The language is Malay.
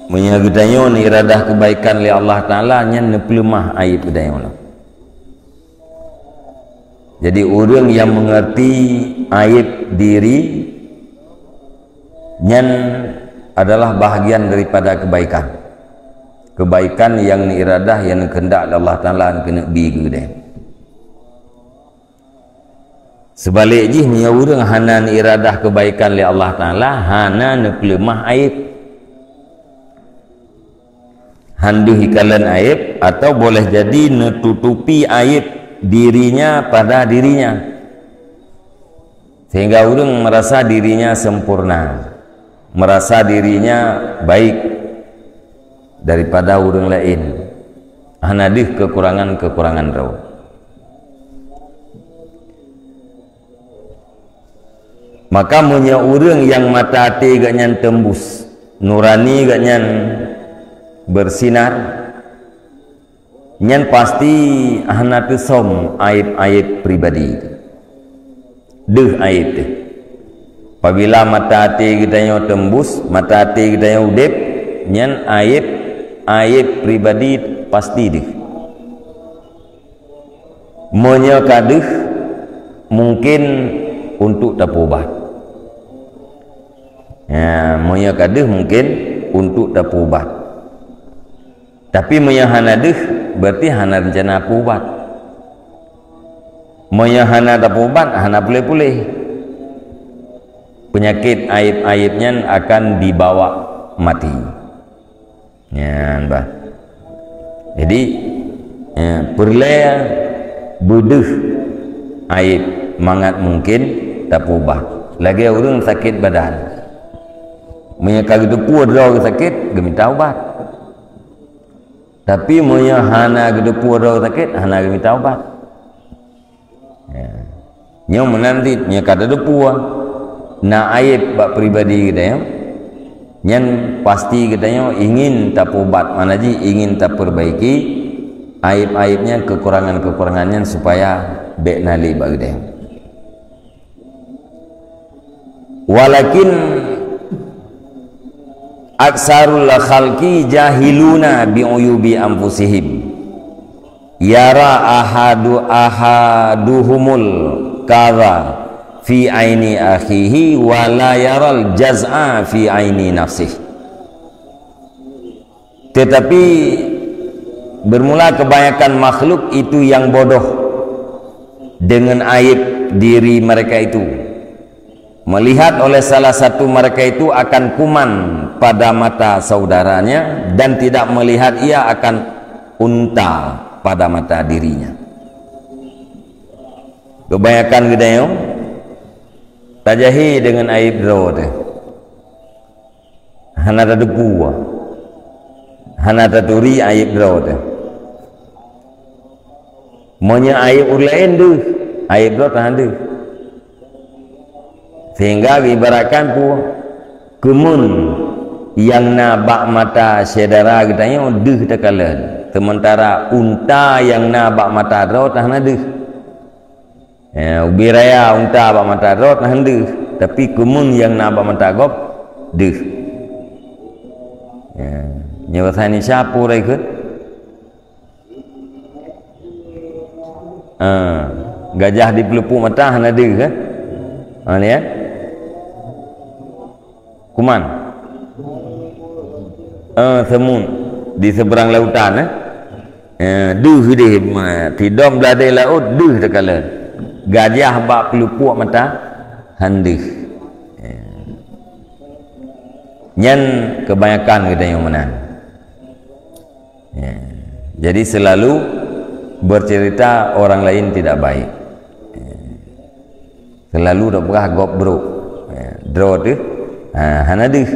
menyagedanyo ni iradah kebaikan li Allah Ta'ala nya nepelemah aib gedanyo lah. Jadi orang yang mengerti aib diri nyan adalah bahagian daripada kebaikan. Kebaikan yang ni iradah yang kehendak Allah Ta'ala kena bigu dia. Sebaliknya nya orang hana ni iradah kebaikan li Allah Ta'ala hana nepelemah aib. Handuh ikalan aib atau boleh jadi nututupi aib dirinya pada dirinya sehingga orang merasa dirinya sempurna, merasa dirinya baik daripada orang lain, hanadih kekurangan-kekurangan rau. Maka punya orang yang mata hati gaknya tembus, nurani gaknya bersinar, nyan pasti ahna tu som aib-aib pribadi deh aib deh. Apabila mata hati kita yang tembus, mata hati kita yang udip, nyan aib pribadi pasti deh. Monya kadeh mungkin untuk tapubat. Ya, monya kadeh mungkin untuk tapubat. Tapi menyahanadih berarti hana rencana pubat. Menyahana tapubat hana pulih-pulih. Penyakit aib-aibnya akan dibawa mati. Ya, bah. Jadi perlu buduh aib mangat mungkin tapubat. Lagi orang sakit badan. Menyakal itu puas dah sakit, geminta ubat. Tapi monya hana gedepu ada sakit hana minta obat. Nya menanti nya kada depu na aib bak pribadi kita ya. Nyan pasti kita ingin tak obat manaji ingin tak perbaiki aib-aibnya kekurangan-kekurangannya supaya bek nali bak kita. Walakin aksarul khalqi jahiluna bi'uyubi anfusihim yara ahaduhumul kadha fi aini akhihi wa la yaral jaz'a fi aini nafsih. Tetapi bermula kebanyakan makhluk itu yang bodoh dengan aib diri mereka itu, melihat oleh salah satu mereka itu akan kuman pada mata saudaranya dan tidak melihat ia akan unta pada mata dirinya. Kebanyakan gedayo tajahi dengan aib roh deh. Hana debu, hana taturi aib roh deh. Monya aib lain deh, aib roh tahan deh. Sehingga ibaratkan pu kemun yang nabak mata saudara katanya deh tekalan, sementara unta yang nabak mata roh tahan deh. Ubi raya unta bak mata roh tahan deh, tapi kemun yang nabak mata gop deh. Nyawa ni siapa lagi? Gajah di pelupuk mata hana deh kan? Ni ya. Kuman semun di seberang lautan duh deh tidom beladai laut duh tekala gajah bak pelupuk mata handih nyan kebanyakan kita yang menang. Jadi selalu bercerita orang lain tidak baik, selalu dak berah gop bro draw tu hana deh